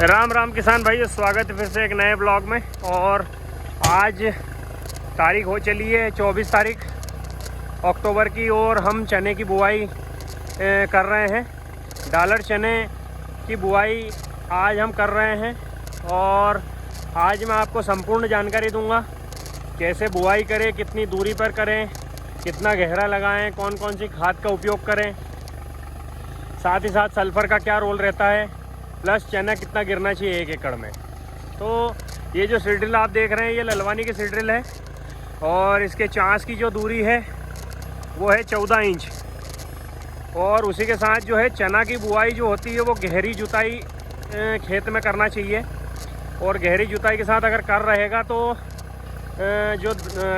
राम राम किसान भाई, स्वागत है फिर से एक नए ब्लॉग में। और आज तारीख हो चली है 24 तारीख अक्टूबर की और हम चने की बुआई कर रहे हैं। डॉलर चने की बुआई आज हम कर रहे हैं और आज मैं आपको संपूर्ण जानकारी दूंगा कैसे बुआई करें, कितनी दूरी पर करें, कितना गहरा लगाएं, कौन कौन सी खाद का उपयोग करें, साथ ही साथ सल्फ़र का क्या रोल रहता है, प्लस चना कितना गिरना चाहिए 1 एकड़ में। तो ये जो सीड ड्रिल आप देख रहे हैं ये ललवानी की सीड ड्रिल है और इसके चांस की जो दूरी है वो है 14 इंच। और उसी के साथ जो है चना की बुआई जो होती है वो गहरी जुताई खेत में करना चाहिए। और गहरी जुताई के साथ अगर कर रहेगा तो जो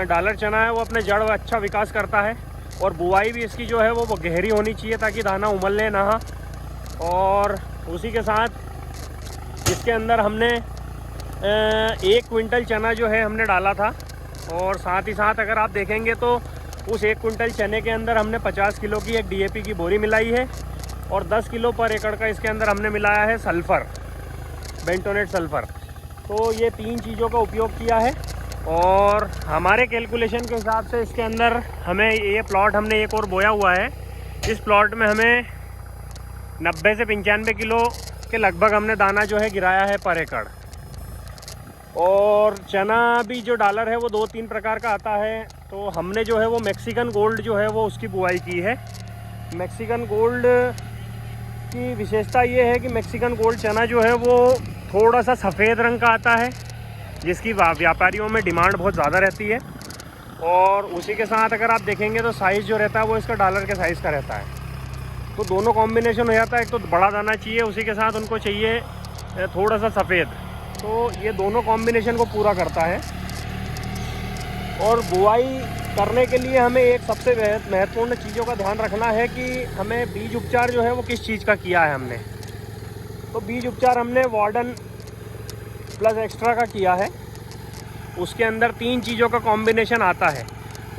डॉलर चना है वो अपने जड़ अच्छा विकास करता है। और बुआई भी इसकी जो है वो गहरी होनी चाहिए ताकि दाना उमलने ना। और उसी के साथ इसके अंदर हमने 1 क्विंटल चना जो है हमने डाला था। और साथ ही साथ अगर आप देखेंगे तो उस 1 क्विंटल चने के अंदर हमने 50 किलो की एक DAP की बोरी मिलाई है और 10 किलो पर एकड़ का इसके अंदर हमने मिलाया है सल्फ़र, बेंटोनेट सल्फ़र। तो ये 3 चीज़ों का उपयोग किया है। और हमारे कैलकुलेशन के हिसाब से इसके अंदर हमें ये प्लॉट हमने एक और बोया हुआ है। इस प्लॉट में हमें 90 से 95 किलो के लगभग हमने दाना जो है गिराया है पर एकड़। और चना भी जो डॉलर है वो 2-3 प्रकार का आता है। तो हमने जो है वो मैक्सिकन गोल्ड जो है वो उसकी बुआई की है। मैक्सिकन गोल्ड की विशेषता ये है कि मैक्सिकन गोल्ड चना जो है वो थोड़ा सा सफ़ेद रंग का आता है जिसकी व्यापारियों में डिमांड बहुत ज़्यादा रहती है। और उसी के साथ अगर आप देखेंगे तो साइज़ जो रहता है वो इसका डॉलर के साइज़ का रहता है। तो दोनों कॉम्बिनेशन हो जाता है। एक तो बड़ा दाना चाहिए, उसी के साथ उनको चाहिए थोड़ा सा सफ़ेद। तो ये दोनों कॉम्बिनेशन को पूरा करता है। और बुआई करने के लिए हमें एक सबसे महत्वपूर्ण चीज़ों का ध्यान रखना है कि हमें बीज उपचार जो है वो किस चीज़ का किया है हमने। तो बीज उपचार हमने वार्डन प्लस एक्स्ट्रा का किया है। उसके अंदर 3 चीज़ों का कॉम्बिनेशन आता है।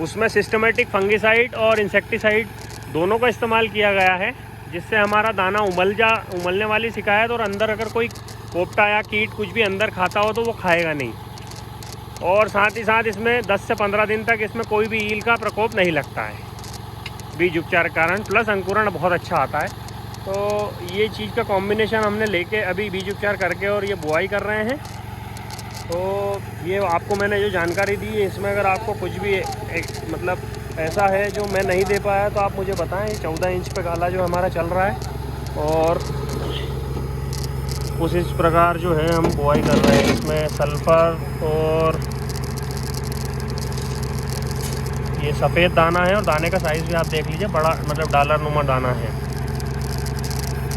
उसमें सिस्टमेटिक फंगिसाइड और इंसेक्टिसाइड दोनों का इस्तेमाल किया गया है जिससे हमारा दाना उमलने वाली शिकायत और अंदर अगर कोई पोपटा या कीट कुछ भी अंदर खाता हो तो वो खाएगा नहीं। और साथ ही साथ इसमें 10 से 15 दिन तक इसमें कोई भी ईल का प्रकोप नहीं लगता है बीज उपचार के कारण। प्लस अंकुरण बहुत अच्छा आता है। तो ये चीज़ का कॉम्बिनेशन हमने लेके अभी बीज उपचार करके और ये बुआई कर रहे हैं। तो ये आपको मैंने जो जानकारी दी है इसमें अगर आपको कुछ भी मतलब ऐसा है जो मैं नहीं दे पाया तो आप मुझे बताएं। 14 इंच पे गाला जो हमारा चल रहा है और उस इस प्रकार जो है हम बुआई कर रहे हैं। इसमें सल्फ़र और ये सफ़ेद दाना है और दाने का साइज़ भी आप देख लीजिए, बड़ा मतलब डॉलर नुमा दाना है।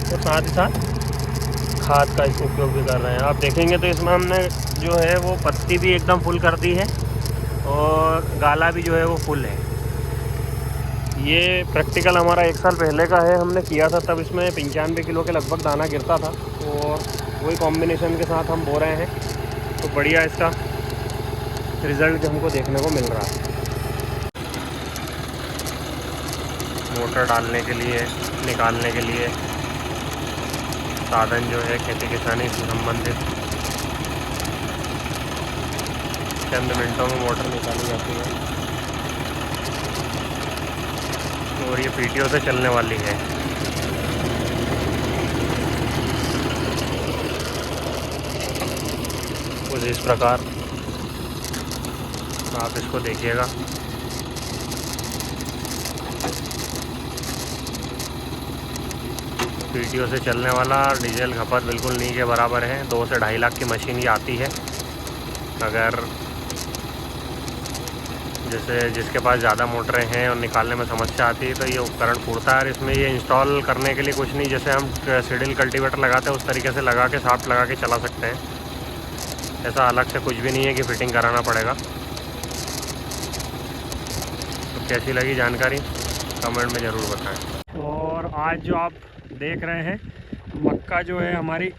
और साथ ही साथ खाद का उपयोग भी कर रहे हैं। आप देखेंगे तो इसमें हमने जो है वो पत्ती भी एकदम फुल कर दी है और गाला भी जो है वो फुल है। ये प्रैक्टिकल हमारा 1 साल पहले का है, हमने किया था तब इसमें 95 किलो के लगभग दाना गिरता था और वही कॉम्बिनेशन के साथ हम बो रहे हैं। तो बढ़िया इसका रिज़ल्ट हमको देखने को मिल रहा है। मोटर डालने के लिए, निकालने के लिए साधन जो है खेती किसानी से संबंधित चंद मिनटों में मोटर निकाली जाती है। और ये PTO से चलने वाली है। कुछ इस प्रकार आप इसको देखिएगा। PTO से चलने वाला, डीजल खपत बिल्कुल नहीं के बराबर है। 2 से 2.5 लाख की मशीन ये आती है। अगर जैसे जिसके पास ज़्यादा मोटरें हैं और निकालने में समस्या आती है तो ये उपकरण फूटता है। और इसमें ये इंस्टॉल करने के लिए कुछ नहीं, जैसे हम सीडल कल्टीवेटर लगाते हैं उस तरीके से लगा के साफ्ट लगा के चला सकते हैं। ऐसा अलग से कुछ भी नहीं है कि फ़िटिंग कराना पड़ेगा। तो कैसी लगी जानकारी कमेंट में ज़रूर बताएं। और आज जो आप देख रहे हैं मक्का जो है हमारी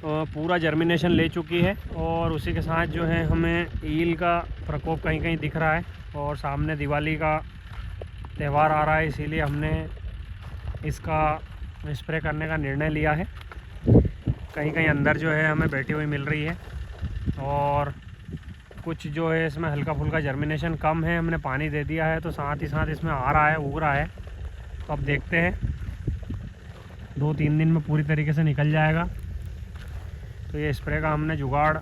पूरा जर्मिनेशन ले चुकी है। और उसी के साथ जो है हमें ईल का प्रकोप कहीं कहीं दिख रहा है। और सामने दिवाली का त्यौहार आ रहा है, इसीलिए हमने इसका स्प्रे करने का निर्णय लिया है। कहीं कहीं अंदर जो है हमें बैठी हुई मिल रही है, और कुछ जो है इसमें हल्का फुल्का जर्मिनेशन कम है, हमने पानी दे दिया है तो साथ ही साथ इसमें आ रहा है, उग रहा है। तो अब देखते हैं 2-3 दिन में पूरी तरीके से निकल जाएगा। तो ये स्प्रे का हमने जुगाड़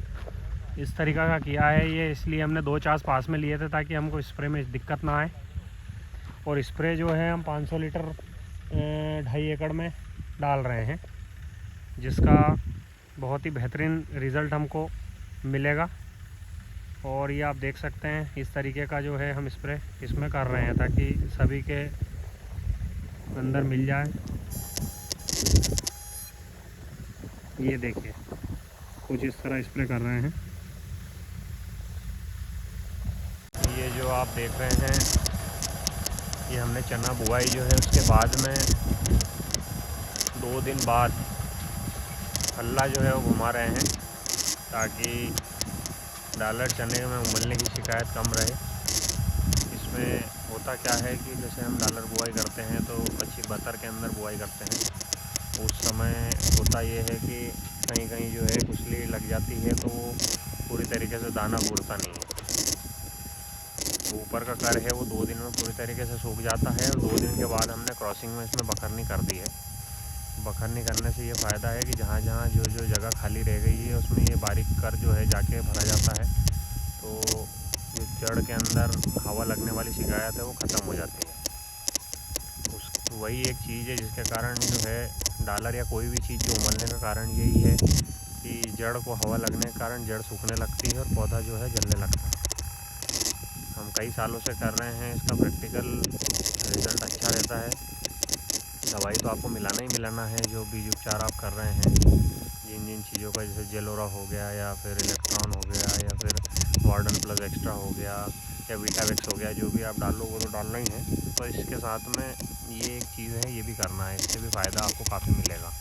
इस तरीक़ा का किया है, ये इसलिए हमने 2 चास पास में लिए थे ताकि हमको स्प्रे में दिक्कत ना आए। और स्प्रे जो है हम 500 लीटर 2.5 एकड़ में डाल रहे हैं, जिसका बहुत ही बेहतरीन रिज़ल्ट हमको मिलेगा। और ये आप देख सकते हैं इस तरीके का जो है हम स्प्रे इसमें कर रहे हैं ताकि सभी के अंदर मिल जाए। ये देखिए कुछ इस तरह स्प्रे कर रहे हैं। ये जो आप देख रहे हैं ये हमने चना बुआई जो है उसके बाद में 2 दिन बाद हल्ला जो है वो घुमा रहे हैं ताकि डालर चने में उमलने की शिकायत कम रहे। इसमें होता क्या है कि जैसे हम डालर बुआई करते हैं तो 25-72 के अंदर बुआई करते हैं, उस समय होता ये है कि कहीं कहीं जो है कुचली लग जाती है तो वो पूरी तरीके से दाना घूरता नहीं है। तो ऊपर का कर है वो 2 दिन में पूरी तरीके से सूख जाता है, और 2 दिन के बाद हमने क्रॉसिंग में इसमें बखरनी कर दी है। बखरनी करने से ये फ़ायदा है कि जहाँ जहाँ जो जो जगह खाली रह गई है उसमें ये बारीक कर जो है जाके भरा जाता है, तो जो जड़ के अंदर हवा लगने वाली शिकायत है वो ख़त्म हो जाती है। वही एक चीज़ है जिसके कारण जो है डालर या कोई भी चीज़ जो उमलने का कारण यही है कि जड़ को हवा लगने के कारण जड़ सूखने लगती है और पौधा जो है जलने लगता है। हम कई सालों से कर रहे हैं, इसका प्रैक्टिकल रिज़ल्ट अच्छा रहता है। दवाई तो आपको मिलाना ही मिलाना है, जो बीज उपचार आप कर रहे हैं जिन जिन चीज़ों का, जैसे जेलोरा हो गया या फिर इलेक्ट्रॉन हो गया या फिर वार्डन प्लस एक्स्ट्रा हो गया या वीटावेक्स हो गया, जो भी आप डालो वो तो डालना ही है। तो इसके साथ में ये एक चीज़ है, ये भी करना है, इससे भी फ़ायदा आपको काफ़ी मिलेगा।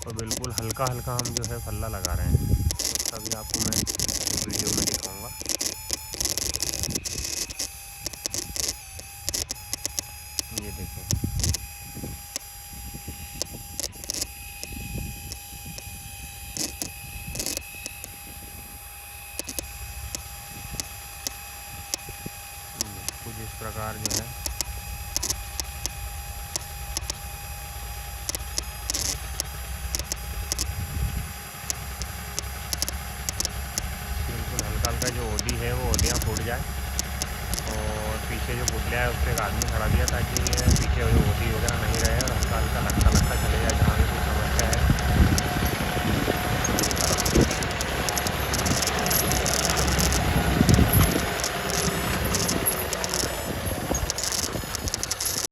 तो बिल्कुल हल्का हल्का हम जो है फल्ला लगा रहे हैं, तो तभी आपको मैं वीडियो में दिखाऊंगा। ये देखिए कुछ इस प्रकार जो है बिल्कुल हल्का हल्का जो ओडी है वो ओडियाँ फूट जाए, और पीछे जो पुतलिया है उस पर एक आदमी खड़ा दिया ताकि पीछे ओडी वगैरह नहीं रहे और हल्का हल्का लगता लगता चले जाए जहाँ भी कुछ